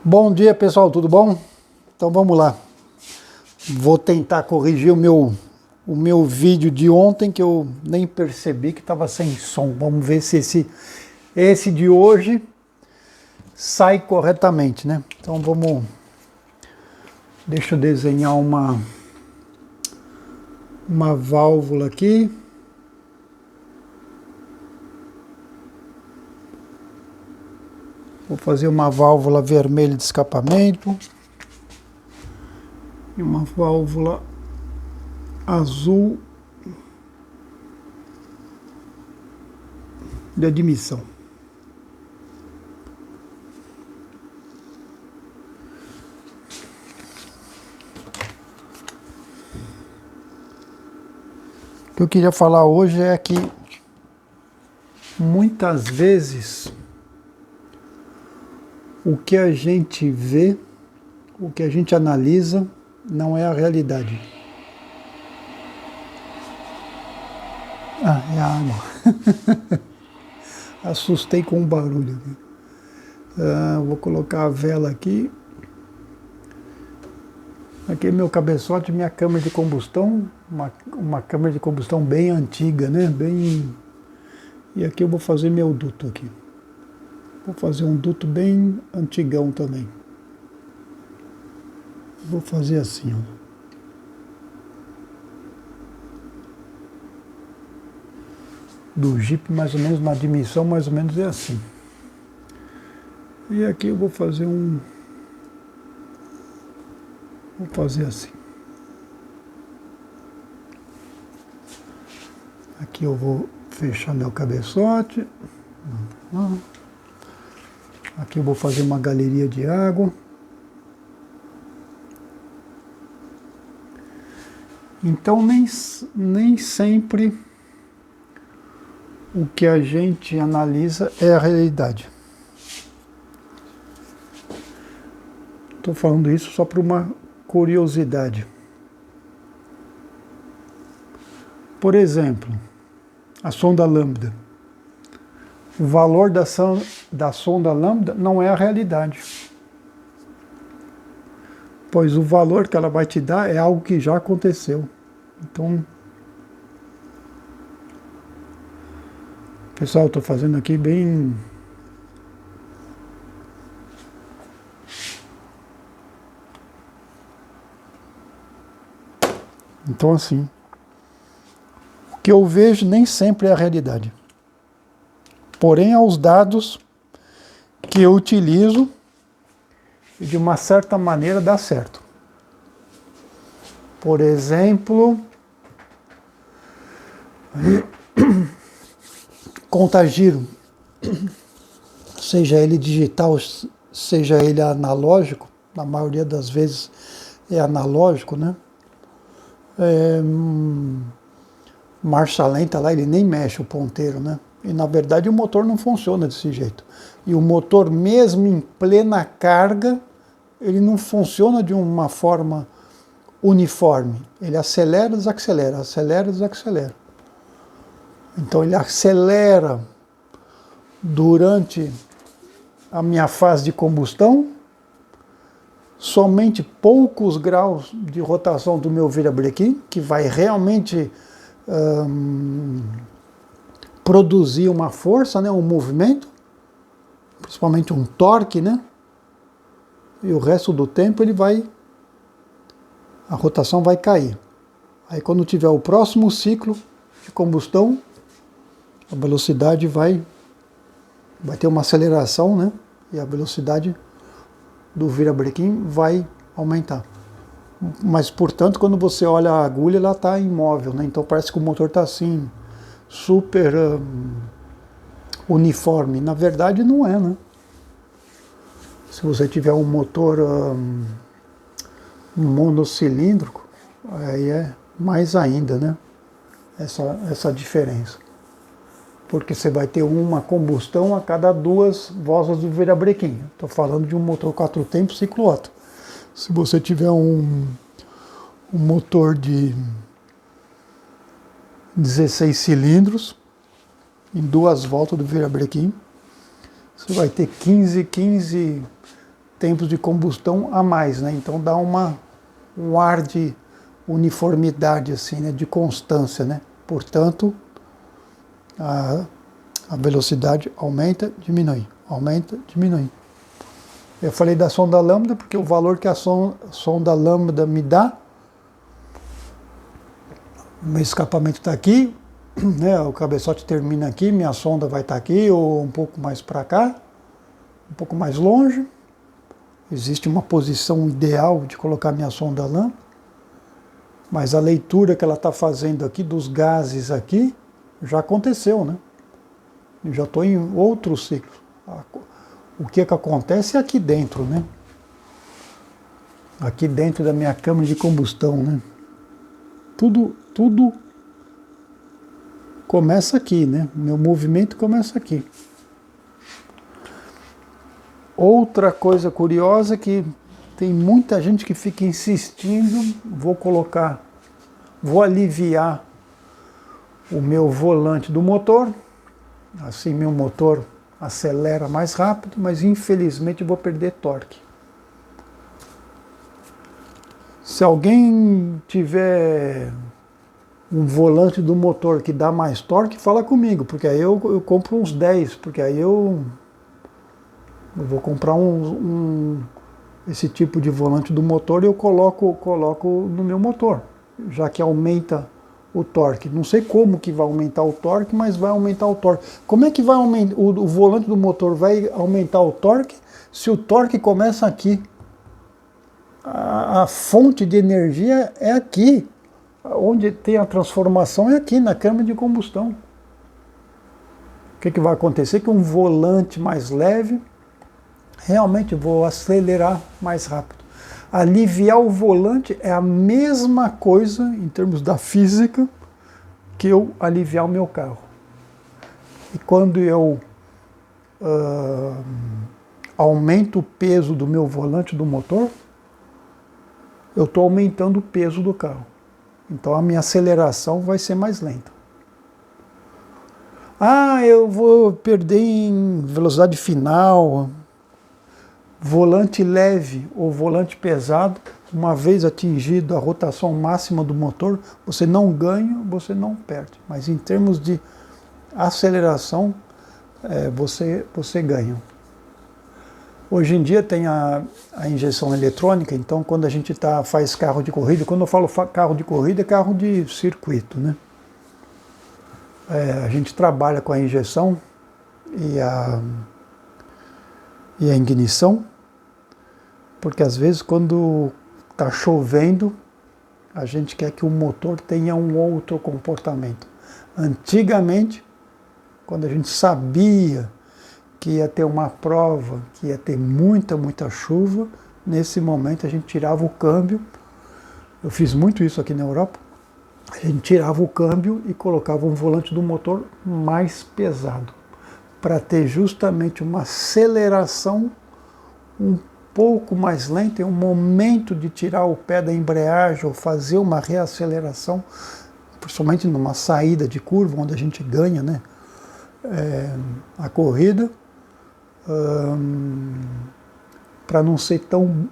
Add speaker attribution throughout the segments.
Speaker 1: Bom dia, pessoal, tudo bom? Então vamos lá. Vou tentar corrigir o meu vídeo de ontem, que eu nem percebi que estava sem som. Vamos ver se esse de hoje sai corretamente, né? Então vamos... Deixa eu desenhar uma válvula aqui. Vou fazer uma válvula vermelha de escapamento e uma válvula azul de admissão. O que eu queria falar hoje é que muitas vezes o que a gente vê, o que a gente analisa, não é a realidade. Ah, é a água. Assustei com o barulho. Vou colocar a vela aqui. Aqui é meu cabeçote, minha câmara de combustão, uma câmara de combustão bem antiga, né? E aqui eu vou fazer meu duto aqui. Vou fazer um duto bem antigão também. Vou fazer assim, ó. Do Jeep, mais ou menos, na admissão, mais ou menos é assim. E aqui eu vou fazer Vou fazer assim. Aqui eu vou fechar meu cabeçote. Aqui eu vou fazer uma galeria de água. Então nem sempre o que a gente analisa é a realidade. Estou falando isso só por uma curiosidade. Por exemplo, a sonda lambda. O valor da sonda lambda não é a realidade. Pois o valor que ela vai te dar é algo que já aconteceu. Então, pessoal, estou fazendo aqui bem... Então, assim, o que eu vejo nem sempre é a realidade. Porém, aos dados que eu utilizo e de uma certa maneira dá certo. Por exemplo, conta-giro, seja ele digital, seja ele analógico, na maioria das vezes é analógico, né? Marcha lenta lá, ele nem mexe o ponteiro, né? E na verdade o motor não funciona desse jeito. E o motor, mesmo em plena carga, ele não funciona de uma forma uniforme. Ele acelera, desacelera, acelera, desacelera. Então ele acelera durante a minha fase de combustão, somente poucos graus de rotação do meu virabrequim, que vai realmente produzir uma força, né, um movimento, principalmente um torque, né? E o resto do tempo a rotação vai cair. Aí quando tiver o próximo ciclo de combustão, a velocidade vai ter uma aceleração, né? E a velocidade do virabrequim vai aumentar. Mas, portanto, quando você olha a agulha, ela está imóvel, né? Então parece que o motor está assim, super uniforme. Na verdade, não é, né? Se você tiver um motor monocilíndrico, aí é mais ainda, né? Essa diferença. Porque você vai ter uma combustão a cada 2 voltas do virabrequim. Estou falando de um motor 4 tempos ciclo Otto. Se você tiver um motor de 16 cilindros, em 2 voltas do virabrequim, você vai ter 15 tempos de combustão a mais, né? Então dá um ar de uniformidade, assim, né? De constância, né? Portanto, a velocidade aumenta, diminui, aumenta, diminui. Eu falei da sonda lambda porque o valor que a sonda lambda me dá, o meu escapamento está aqui, né? O cabeçote termina aqui, minha sonda vai estar aqui ou um pouco mais para cá, um pouco mais longe. Existe uma posição ideal de colocar minha sonda lambda, mas a leitura que ela está fazendo aqui dos gases aqui já aconteceu, né? Eu já estou em outro ciclo. O que acontece é aqui dentro, né? Aqui dentro da minha câmara de combustão, né? Tudo começa aqui, né? Meu movimento começa aqui. Outra coisa curiosa é que tem muita gente que fica insistindo, vou aliviar o meu volante do motor, assim meu motor acelera mais rápido, mas infelizmente vou perder torque. Se alguém tiver um volante do motor que dá mais torque, fala comigo, porque aí eu compro uns 10, porque aí eu vou comprar esse tipo de volante do motor e eu coloco no meu motor, já que aumenta o torque. Não sei como que vai aumentar o torque, mas vai aumentar o torque. Como é que vai aumentar o volante do motor vai aumentar o torque se o torque começa aqui? A fonte de energia é aqui. Onde tem a transformação é aqui, na câmara de combustão. O que vai acontecer? Que um volante mais leve, realmente vou acelerar mais rápido. Aliviar o volante é a mesma coisa, em termos da física, que eu aliviar o meu carro. E quando eu aumento o peso do meu volante do motor, eu estou aumentando o peso do carro. Então a minha aceleração vai ser mais lenta. Eu vou perder em velocidade final. Volante leve ou volante pesado, uma vez atingido a rotação máxima do motor, você não ganha, você não perde. Mas em termos de aceleração, você ganha. Hoje em dia tem a injeção eletrônica, então quando a gente faz carro de corrida, quando eu falo carro de corrida, é carro de circuito, né? A gente trabalha com a injeção e a ignição, porque às vezes quando está chovendo, a gente quer que o motor tenha um outro comportamento. Antigamente, quando a gente sabia que ia ter uma prova, que ia ter muita chuva, nesse momento a gente tirava o câmbio. Eu fiz muito isso aqui na Europa. A gente tirava o câmbio e colocava um volante do motor mais pesado, para ter justamente uma aceleração um pouco mais lenta, e um momento de tirar o pé da embreagem ou fazer uma reaceleração, principalmente numa saída de curva, onde a gente ganha, né, a corrida, para não ser tão...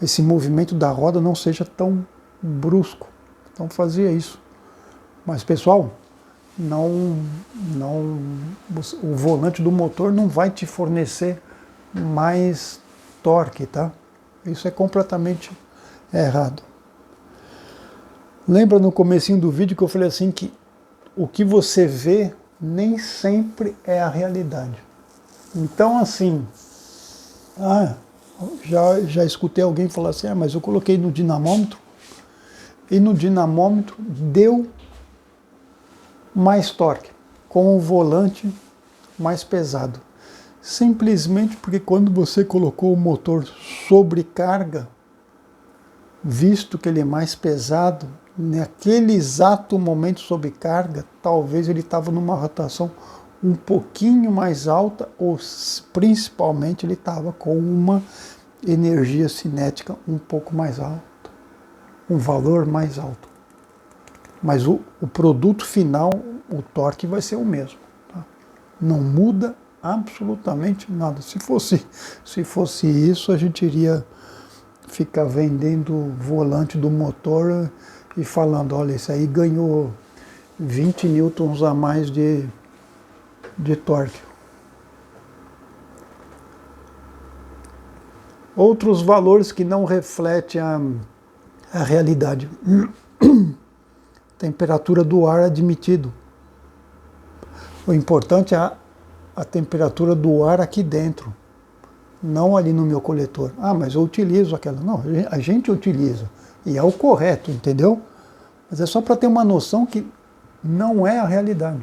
Speaker 1: esse movimento da roda não seja tão brusco. Então fazia isso. Mas, pessoal, o volante do motor não vai te fornecer mais torque, tá? Isso é completamente errado. Lembra no comecinho do vídeo que eu falei assim que o que você vê nem sempre é a realidade. Então, assim, já escutei alguém falar assim, mas eu coloquei no dinamômetro e no dinamômetro deu mais torque, com o volante mais pesado. Simplesmente porque quando você colocou o motor sobre carga, visto que ele é mais pesado, naquele exato momento sob carga, talvez ele estava numa rotação um pouquinho mais alta, ou principalmente ele estava com uma energia cinética um pouco mais alta, um valor mais alto. Mas o produto final, o torque vai ser o mesmo. Tá? Não muda absolutamente nada. Se fosse isso, a gente iria ficar vendendo volante do motor e falando, olha, isso aí ganhou 20 newtons a mais de torque. Outros valores que não refletem a realidade. Temperatura do ar admitido. O importante é a temperatura do ar aqui dentro, não ali no meu coletor. Ah, mas eu utilizo aquela. Não, a gente utiliza. E é o correto, entendeu? Mas é só para ter uma noção que não é a realidade.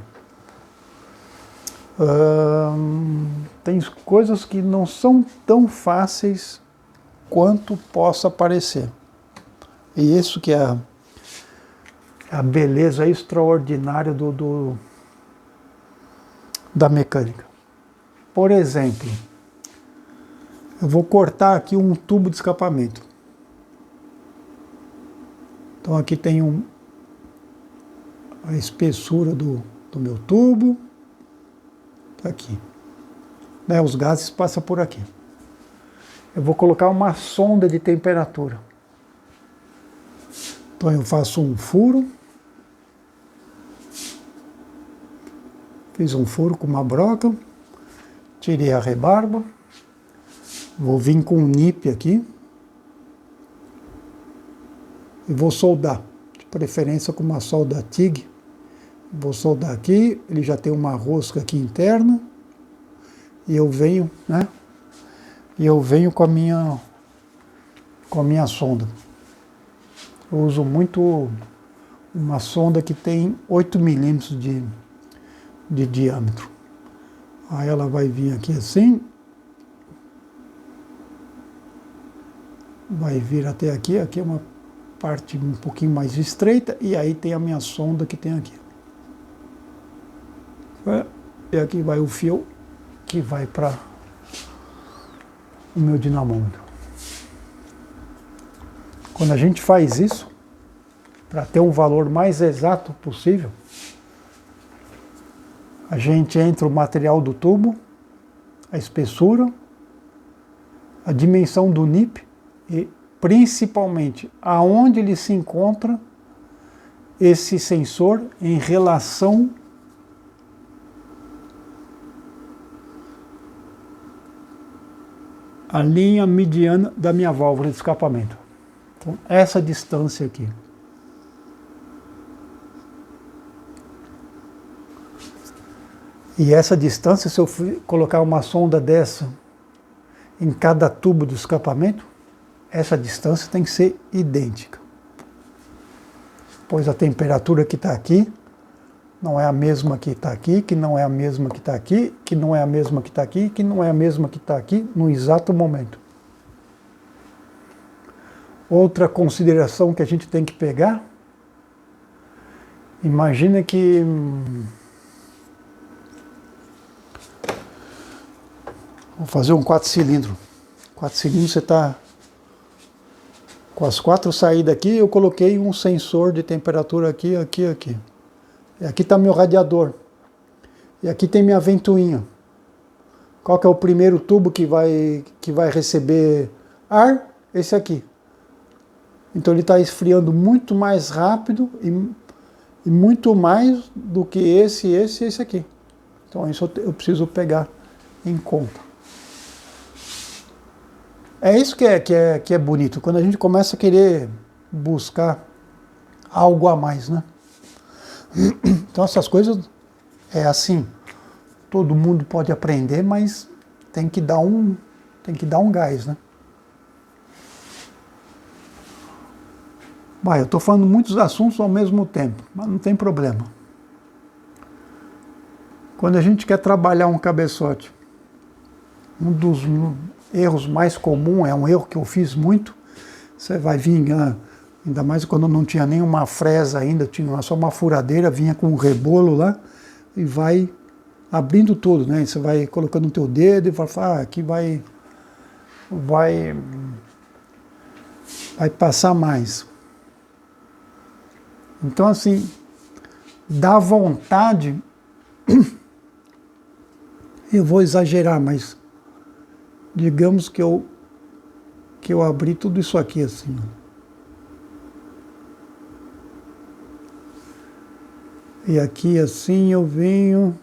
Speaker 1: Tem coisas que não são tão fáceis quanto possa parecer. E isso que é a beleza extraordinária da mecânica. Por exemplo, eu vou cortar aqui um tubo de escapamento. Então aqui tem a espessura do meu tubo. Tá aqui. Né, os gases passam por aqui. Eu vou colocar uma sonda de temperatura. Então eu faço um furo. Fiz um furo com uma broca. Tirei a rebarba. Vou vir com um nip aqui. E vou soldar. De preferência com uma solda TIG. Vou soldar aqui. Ele já tem uma rosca aqui interna. E eu venho, né? E eu venho com a minha sonda. Eu uso muito uma sonda que tem 8 milímetros de diâmetro. Aí ela vai vir aqui assim. Vai vir até aqui. Aqui é uma parte um pouquinho mais estreita. E aí tem a minha sonda que tem aqui. E aqui vai o fio que vai para o meu dinamômetro. Quando a gente faz isso, para ter um valor mais exato possível, a gente entra o material do tubo, a espessura, a dimensão do nip e principalmente aonde ele se encontra esse sensor em relação à linha mediana da minha válvula de escapamento. Então, essa distância aqui. E essa distância, se eu colocar uma sonda dessa em cada tubo do escapamento, essa distância tem que ser idêntica. Pois a temperatura que está aqui não é a mesma que está aqui, que não é a mesma que está aqui, que não é a mesma que está aqui, que não é a mesma que está aqui, no exato momento. Outra consideração que a gente tem que pegar, imagina que vou fazer um 4 cilindros. 4 cilindros você está com as 4 saídas aqui, eu coloquei um sensor de temperatura aqui, aqui, aqui. E aqui está meu radiador. E aqui tem minha ventoinha. Qual que é o primeiro tubo que vai receber ar? Esse aqui. Então ele está esfriando muito mais rápido e muito mais do que esse e esse aqui. Então isso eu preciso pegar em conta. É isso que é bonito, quando a gente começa a querer buscar algo a mais, né? Então essas coisas é assim, todo mundo pode aprender, mas tem que dar um gás, né? Bah, eu estou falando muitos assuntos ao mesmo tempo, mas não tem problema. Quando a gente quer trabalhar um cabeçote, um dos erros mais comuns, é um erro que eu fiz muito, você vai vir, ainda mais quando não tinha nenhuma fresa ainda, tinha só uma furadeira, vinha com um rebolo lá e vai abrindo tudo, né? Você vai colocando o teu dedo e vai falar, aqui vai passar mais. Então assim, dá vontade Eu vou exagerar, mas digamos que eu abri tudo isso aqui assim. E aqui assim eu venho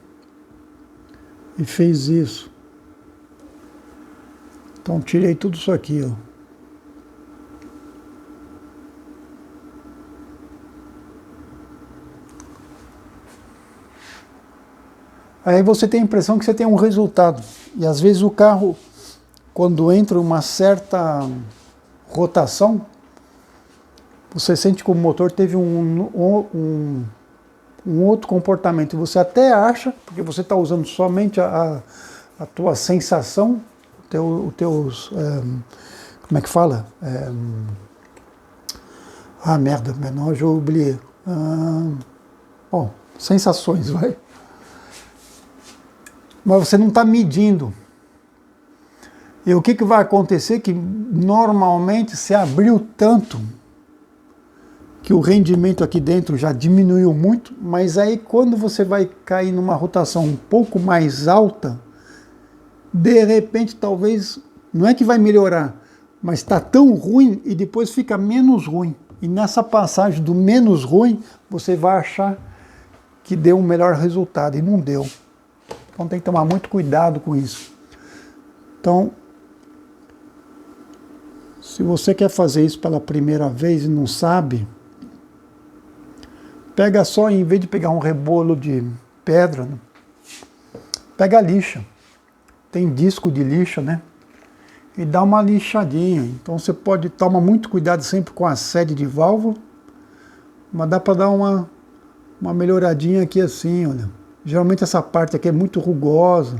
Speaker 1: e fiz isso. Então tirei tudo isso aqui, ó. Aí você tem a impressão que você tem um resultado. E às vezes o carro, quando entra uma certa rotação, você sente que o motor teve um outro comportamento. E você até acha, porque você está usando somente a tua sensação, os teus como é que fala? Merda, menor, eu oubliei. Bom, sensações, vai. Mas você não está medindo. E o que vai acontecer? Que normalmente se abriu tanto que o rendimento aqui dentro já diminuiu muito, mas aí quando você vai cair numa rotação um pouco mais alta, de repente talvez, não é que vai melhorar, mas está tão ruim e depois fica menos ruim. E nessa passagem do menos ruim, você vai achar que deu um melhor resultado, e não deu. Então tem que tomar muito cuidado com isso. Então, se você quer fazer isso pela primeira vez e não sabe, pega só, em vez de pegar um rebolo de pedra, né, pega a lixa. Tem disco de lixa, né? E dá uma lixadinha. Então você pode tomar muito cuidado sempre com a sede de válvula, mas dá para dar uma melhoradinha aqui assim, olha. Geralmente essa parte aqui é muito rugosa,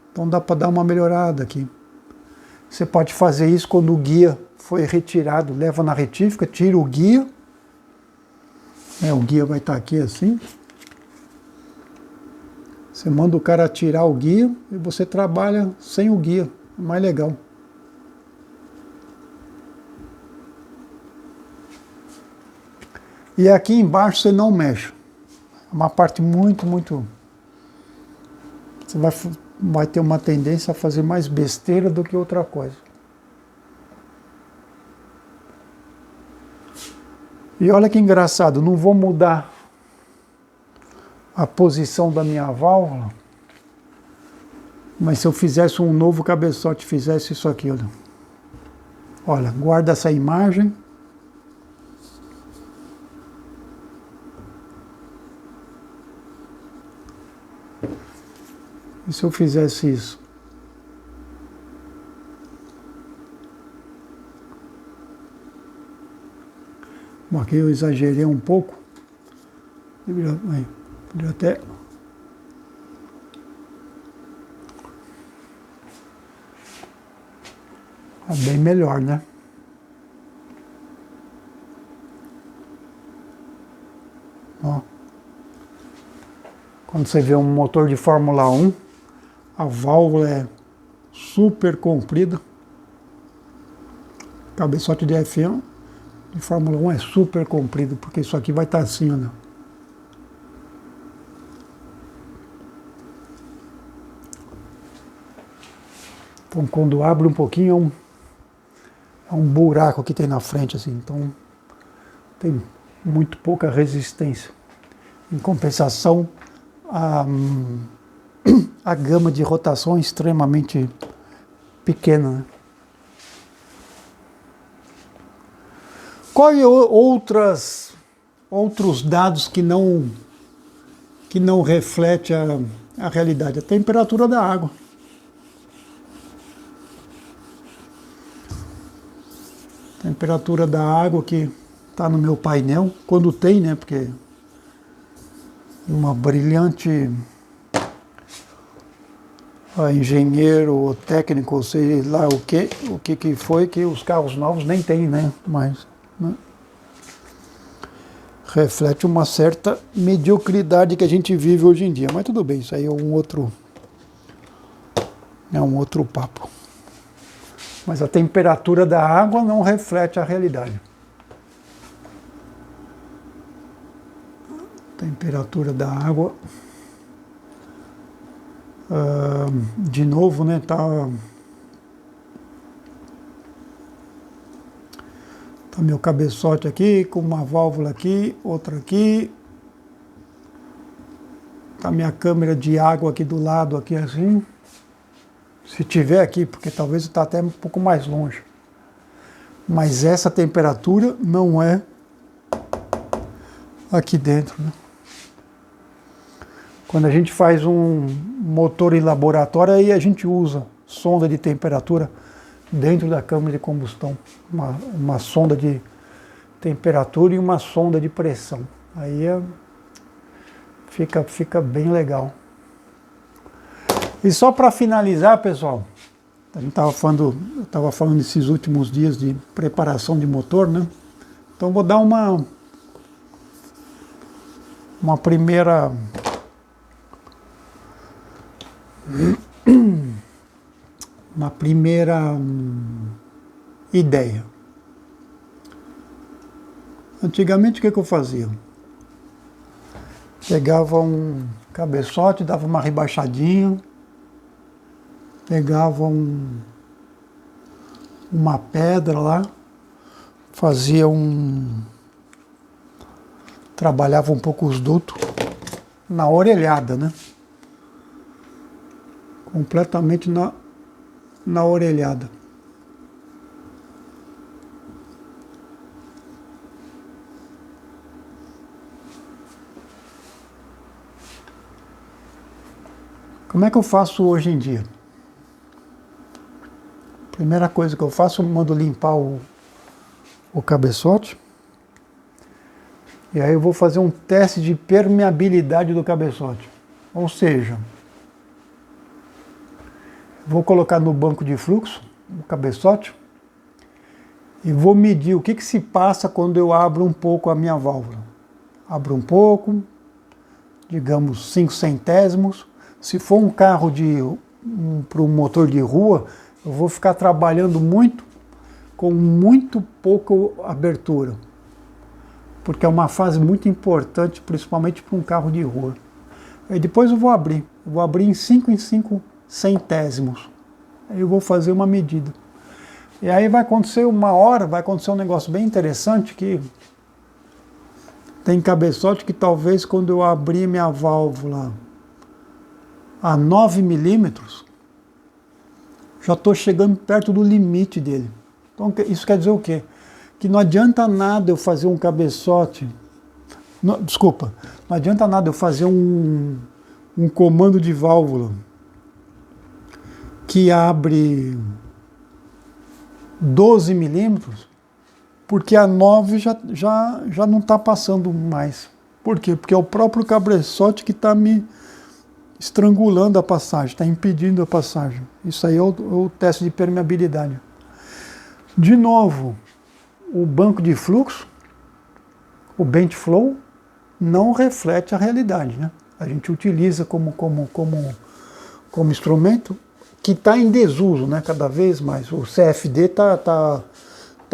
Speaker 1: então dá para dar uma melhorada aqui. Você pode fazer isso quando o guia foi retirado, leva na retífica, tira o guia, né, o guia vai estar aqui assim. Você manda o cara tirar o guia e você trabalha sem o guia, é mais legal. E aqui embaixo você não mexe. É uma parte muito... Você vai ter uma tendência a fazer mais besteira do que outra coisa. E olha que engraçado, não vou mudar a posição da minha válvula, mas se eu fizesse um novo cabeçote, fizesse isso aqui, olha. Olha, guarda essa imagem. E se eu fizesse isso? Bom, aqui eu exagerei um pouco. Podia até... É bem melhor, né? Ó. Quando você vê um motor de Fórmula 1, a válvula é super comprida. Cabeçote de F1 de Fórmula 1 é super comprido, porque isso aqui vai estar assim, olha. Então quando abre um pouquinho é um buraco que tem na frente, assim, então tem muito pouca resistência. Em compensação, a gama de rotação é extremamente pequena, né? Qual é outros dados que não reflete a realidade? A temperatura da água. Temperatura da água que está no meu painel, quando tem, né? Porque uma brilhante engenheiro ou técnico, sei lá o que foi, que os carros novos nem tem, né? Mas, né, reflete uma certa mediocridade que a gente vive hoje em dia. Mas tudo bem, isso aí é um outro papo. Mas a temperatura da água não reflete a realidade. Temperatura da água De novo, né, tá meu cabeçote aqui, com uma válvula aqui, outra aqui. Tá minha câmera de água aqui do lado, aqui assim. Se tiver aqui, porque talvez está até um pouco mais longe. Mas essa temperatura não é aqui dentro, né? Quando a gente faz um motor em laboratório, aí a gente usa sonda de temperatura dentro da câmara de combustão. Uma sonda de temperatura e uma sonda de pressão. Aí fica bem legal. E só para finalizar, pessoal, a gente eu estava falando esses últimos dias de preparação de motor, né? Então vou dar uma primeira ideia. Antigamente o que eu fazia? Pegava um cabeçote, dava uma rebaixadinha, pegava uma pedra lá, fazia trabalhava um pouco os dutos na orelhada, né? Completamente na orelhada. Como é que eu faço hoje em dia? Primeira coisa que eu faço, eu mando limpar o cabeçote. E aí eu vou fazer um teste de permeabilidade do cabeçote. Ou seja, vou colocar no banco de fluxo o cabeçote e vou medir o que se passa quando eu abro um pouco a minha válvula. Abro um pouco, digamos 5 centésimos. Se for um carro para um motor de rua, eu vou ficar trabalhando muito com muito pouca abertura, porque é uma fase muito importante, principalmente para um carro de rua. Aí depois eu vou abrir em 5 centésimos. Aí eu vou fazer uma medida. E aí vai acontecer vai acontecer um negócio bem interessante, que tem cabeçote que talvez quando eu abrir minha válvula a 9 milímetros, já estou chegando perto do limite dele. Então isso quer dizer o quê? Que não adianta nada eu fazer um cabeçote, não adianta nada eu fazer um comando de válvula que abre 12 milímetros, porque a 9 já não está passando mais. Por quê? Porque é o próprio cabeçote que está me estrangulando a passagem, está impedindo a passagem. Isso aí é o teste de permeabilidade. De novo, o banco de fluxo, o bench flow, não reflete a realidade, né? A gente utiliza como instrumento que está em desuso, né? Cada vez mais. O CFD tá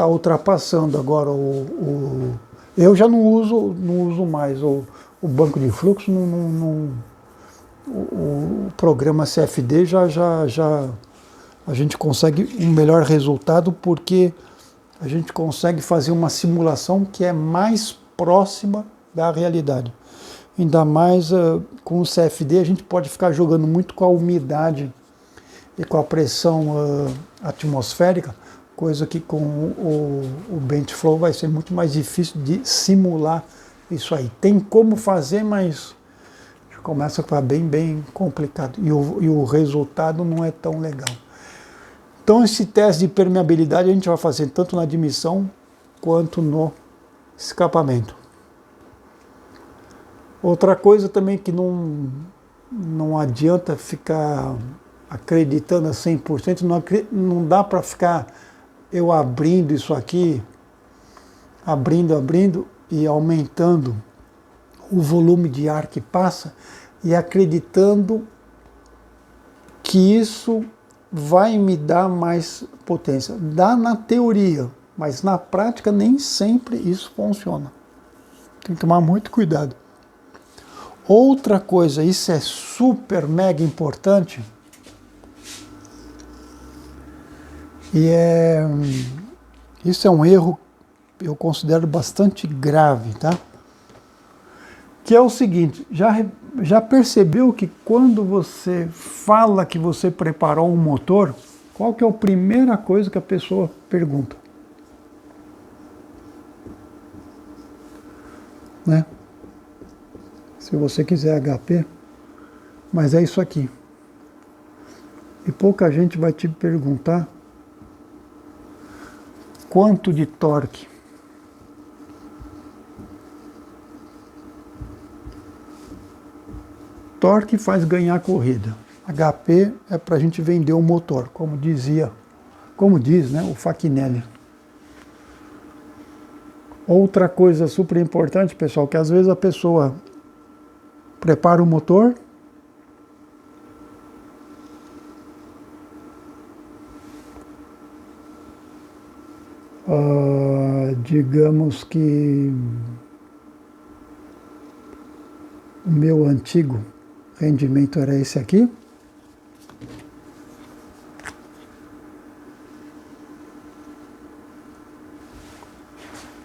Speaker 1: ultrapassando agora eu já não uso mais o banco de fluxo, o programa CFD já a gente consegue um melhor resultado, porque a gente consegue fazer uma simulação que é mais próxima da realidade. Ainda mais com o CFD, a gente pode ficar jogando muito com a umidade e com a pressão atmosférica, coisa que com o bench flow vai ser muito mais difícil de simular isso aí. Tem como fazer, mas começa a ficar bem complicado e o resultado não é tão legal. Então esse teste de permeabilidade a gente vai fazer tanto na admissão quanto no escapamento. Outra coisa também que não adianta ficar acreditando a 100%, não dá para ficar eu abrindo isso aqui, abrindo e aumentando o volume de ar que passa e acreditando que isso vai me dar mais potência. Dá na teoria, mas na prática nem sempre isso funciona. Tem que tomar muito cuidado. Outra coisa, isso é super mega importante, e isso é um erro que eu considero bastante grave, tá? Que é o seguinte, já percebeu que quando você fala que você preparou um motor, qual que é a primeira coisa que a pessoa pergunta? Né? Se você quiser HP, mas é isso aqui. E pouca gente vai te perguntar quanto de torque. Torque faz ganhar corrida. HP é para a gente vender o motor, como diz, né, o Fachinelli. Outra coisa super importante, pessoal, que às vezes a pessoa prepara o motor, digamos que o meu antigo rendimento era esse aqui.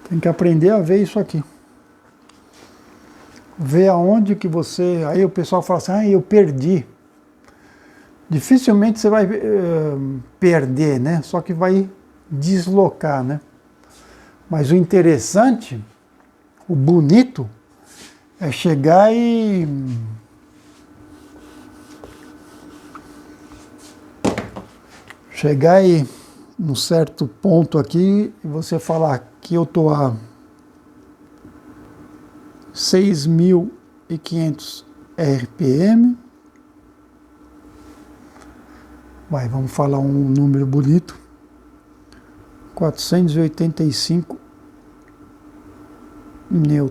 Speaker 1: Tem que aprender a ver isso aqui. Ver aonde que você... Aí o pessoal fala assim, eu perdi. Dificilmente você vai perder, né? Só que vai deslocar, né? Mas o interessante, o bonito, é chegar e... num certo ponto aqui, e você falar que eu estou a 6.500 RPM. Vamos falar um número bonito. 485 Nm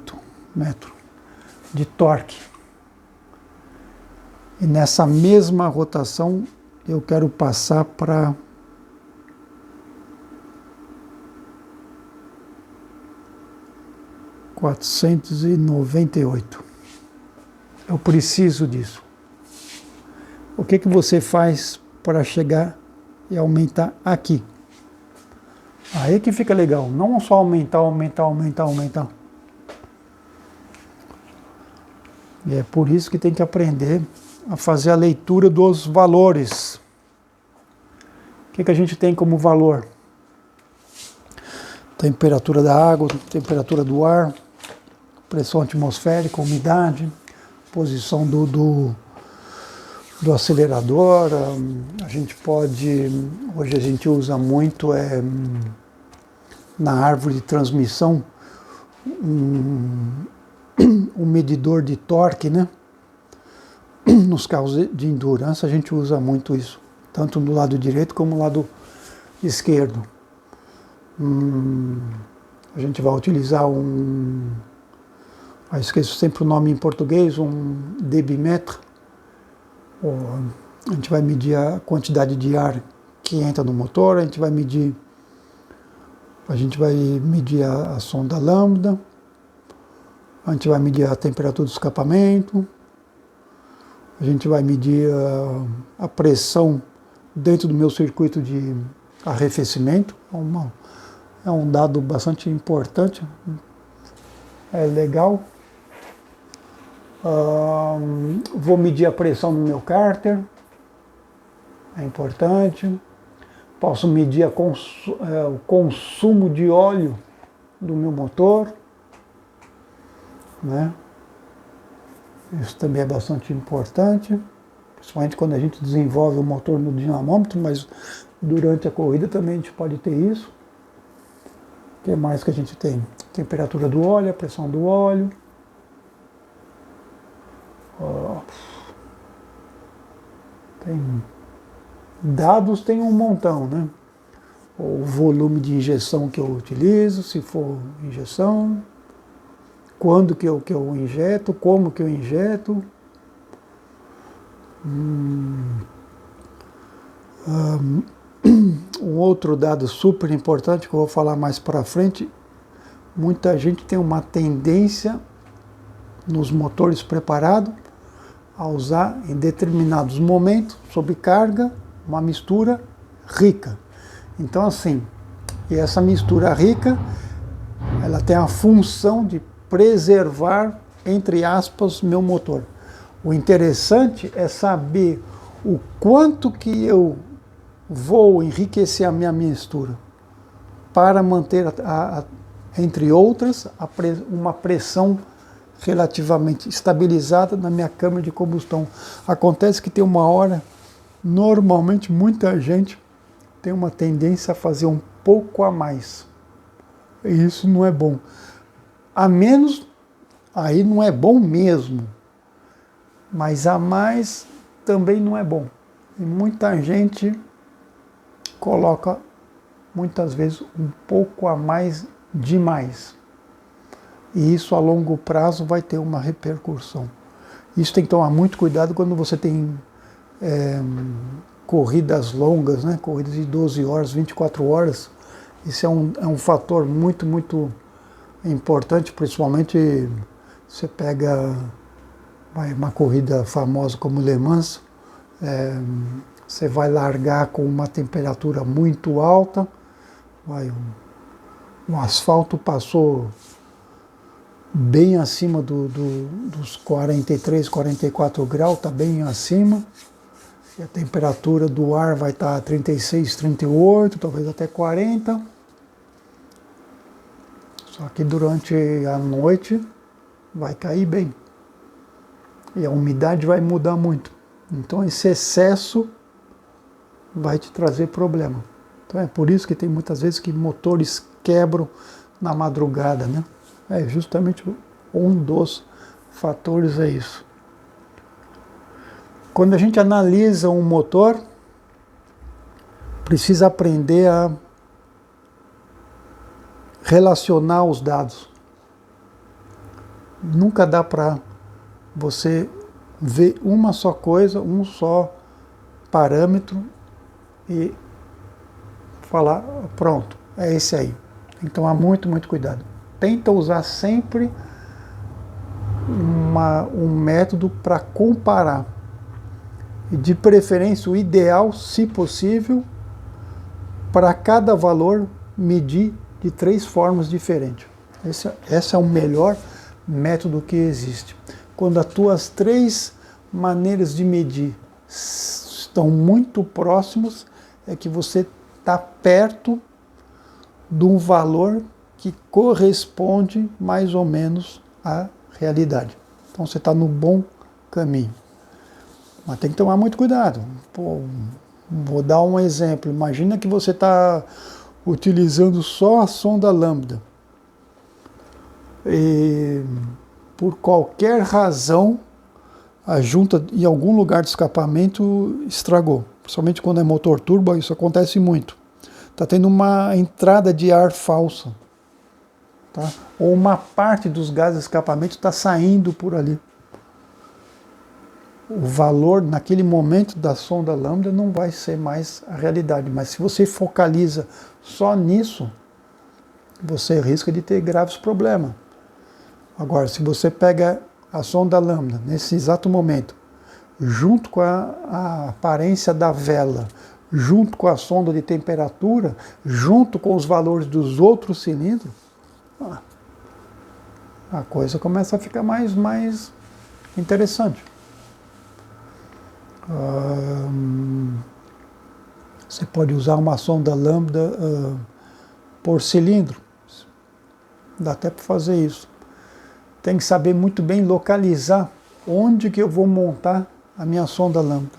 Speaker 1: de torque. E nessa mesma rotação eu quero passar para 498. Eu preciso disso. O que você faz para chegar e aumentar aqui? Aí que fica legal. Não só aumentar. E é por isso que tem que aprender a fazer a leitura dos valores. O que a gente tem como valor? Temperatura da água, temperatura do ar, pressão atmosférica, umidade, posição do acelerador. A gente pode, hoje a gente usa muito na árvore de transmissão um medidor de torque, né? Nos carros de endurance a gente usa muito isso, tanto no lado direito como no lado esquerdo. A gente vai utilizar esqueço sempre o nome em português, um debitômetro. A gente vai medir a quantidade de ar que entra no motor, a gente vai medir a sonda lambda, a gente vai medir a temperatura do escapamento, a gente vai medir a pressão dentro do meu circuito de arrefecimento. É um dado bastante importante, é legal. Vou medir a pressão no meu cárter, é importante. Posso medir o consumo de óleo do meu motor, né? Isso também é bastante importante, principalmente quando a gente desenvolve o motor no dinamômetro, mas durante a corrida também a gente pode ter isso. O que mais que a gente tem? Temperatura do óleo, a pressão do óleo. Dados tem um montão, né? O volume de injeção que eu utilizo, se for injeção, quando que eu injeto, como que eu injeto. Um outro dado super importante que eu vou falar mais para frente, muita gente tem uma tendência nos motores preparados a usar em determinados momentos, sob carga, uma mistura rica. Então assim, e essa mistura rica, ela tem a função de preservar, entre aspas, meu motor. O interessante é saber o quanto que eu vou enriquecer a minha mistura para manter, entre outras, uma pressão relativamente estabilizada na minha câmara de combustão. Acontece que tem uma hora, normalmente muita gente tem uma tendência a fazer um pouco a mais. E isso não é bom. A menos, aí não é bom mesmo. Mas a mais também não é bom. E muita gente coloca, muitas vezes, um pouco a mais demais. E isso a longo prazo vai ter uma repercussão. Isso tem que tomar muito cuidado quando você tem corridas longas, né? Corridas de 12 horas, 24 horas. Isso é um fator muito, muito importante, principalmente você pega uma corrida famosa como Le Mans, você vai largar com uma temperatura muito alta, o asfalto passou bem acima dos 43, 44 graus, está bem acima, e a temperatura do ar vai estar 36, 38, talvez até 40. Só que durante a noite vai cair bem. E a umidade vai mudar muito. Então esse excesso vai te trazer problema. Então é por isso que tem muitas vezes que motores quebram na madrugada, né? É justamente um dos fatores é isso. Quando a gente analisa um motor, precisa aprender a relacionar os dados. Nunca dá para você ver uma só coisa, um só parâmetro e falar, pronto, é esse aí. Tem que tomar muito, muito cuidado. Tenta usar sempre um método para comparar. E de preferência, o ideal, se possível, para cada valor medir de 3 formas diferentes. Esse é o melhor método que existe. Quando as tuas 3 maneiras de medir estão muito próximos, é que você está perto de um valor que corresponde mais ou menos à realidade. Então você está no bom caminho. Mas tem que tomar muito cuidado. Pô, vou dar um exemplo. Imagina que você está utilizando só a sonda lambda. E por qualquer razão, a junta em algum lugar de escapamento estragou. Principalmente quando é motor turbo, isso acontece muito. Está tendo uma entrada de ar falsa. Tá? Ou uma parte dos gases de escapamento está saindo por ali. O valor naquele momento da sonda lambda não vai ser mais a realidade, mas se você focaliza só nisso, você risca de ter graves problemas. Agora, se você pega a sonda lambda nesse exato momento, junto com a aparência da vela, junto com a sonda de temperatura, junto com os valores dos outros cilindros, a coisa começa a ficar mais interessante. Você pode usar uma sonda lambda por cilindro. Dá até para fazer isso. Tem que saber muito bem localizar onde que eu vou montar a minha sonda lambda.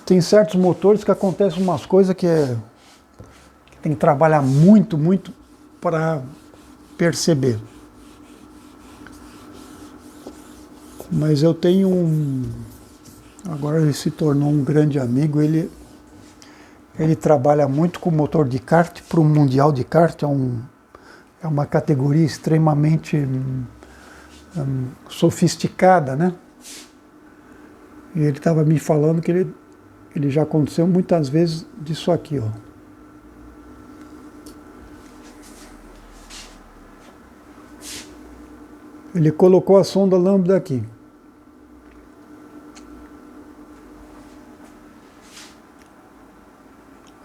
Speaker 1: Tem certos motores que acontecem umas coisas que tem que trabalhar muito, muito para perceber. Mas eu tenho agora ele se tornou um grande amigo, ele trabalha muito com motor de kart para o Mundial de Kart, é uma categoria extremamente sofisticada, né? E ele estava me falando que ele já aconteceu muitas vezes disso aqui, ó. Ele colocou a sonda lambda aqui.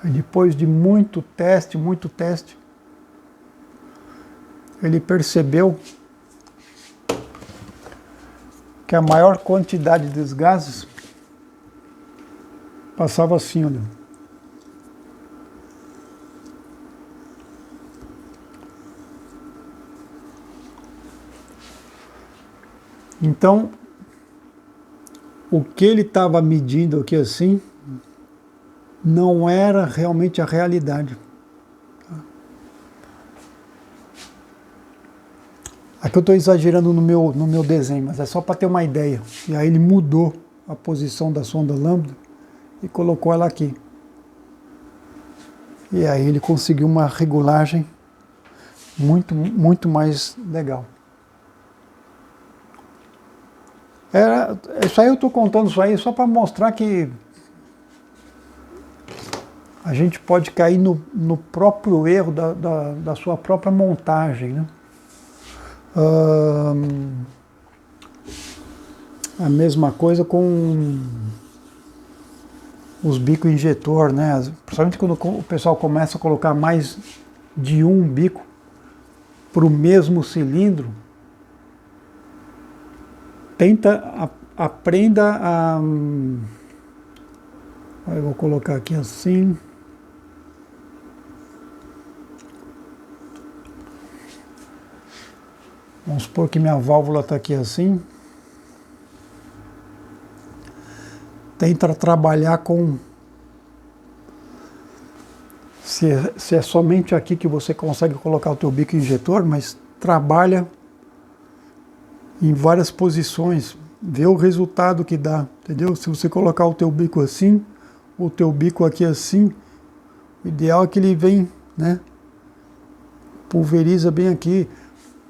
Speaker 1: E depois de muito teste, ele percebeu que a maior quantidade dos gases passava assim, olha. Então, o que ele estava medindo aqui assim não era realmente a realidade. Aqui eu estou exagerando no meu desenho, mas é só para ter uma ideia. E aí ele mudou a posição da sonda lambda e colocou ela aqui. E aí ele conseguiu uma regulagem muito mais legal. Isso aí eu estou contando isso aí só para mostrar que a gente pode cair no próprio erro da sua própria montagem, né? A mesma coisa com os bicos injetor, né? Principalmente quando o pessoal começa a colocar mais de um bico para o mesmo cilindro, aprenda a... Eu vou colocar aqui assim. Vamos supor que minha válvula está aqui assim. Tenta trabalhar com... Se é somente aqui que você consegue colocar o teu bico injetor, mas trabalha em várias posições, vê o resultado que dá, entendeu? Se você colocar o teu bico assim, o teu bico aqui assim, o ideal é que ele vem, né? Pulveriza bem aqui.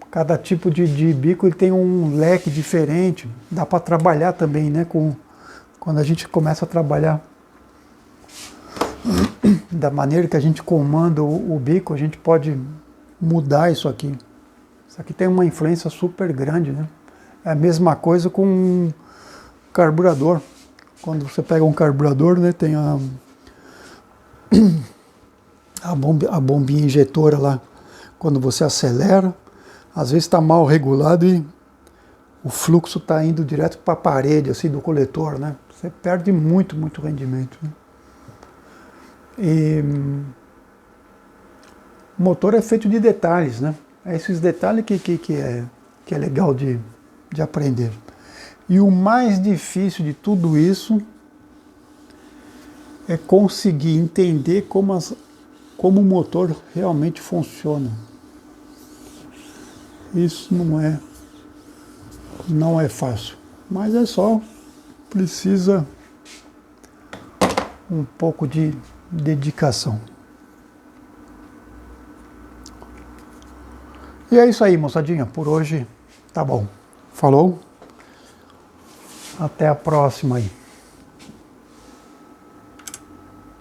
Speaker 1: Cada tipo de bico ele tem um leque diferente, dá para trabalhar também, né? Quando a gente começa a trabalhar da maneira que a gente comanda o bico, a gente pode mudar isso aqui. Isso aqui tem uma influência super grande, né? É a mesma coisa com um carburador. Quando você pega um carburador, né, tem a bombinha injetora lá. Quando você acelera, às vezes está mal regulado e o fluxo está indo direto para a parede assim, do coletor, né? Você perde muito rendimento, né? E o motor é feito de detalhes, né? É esses detalhes que é legal de aprender. E o mais difícil de tudo isso é conseguir entender como o motor realmente funciona. Isso não é fácil, mas é só precisa um pouco de dedicação. E é isso aí, moçadinha. Por hoje tá bom. Falou? Até a próxima aí.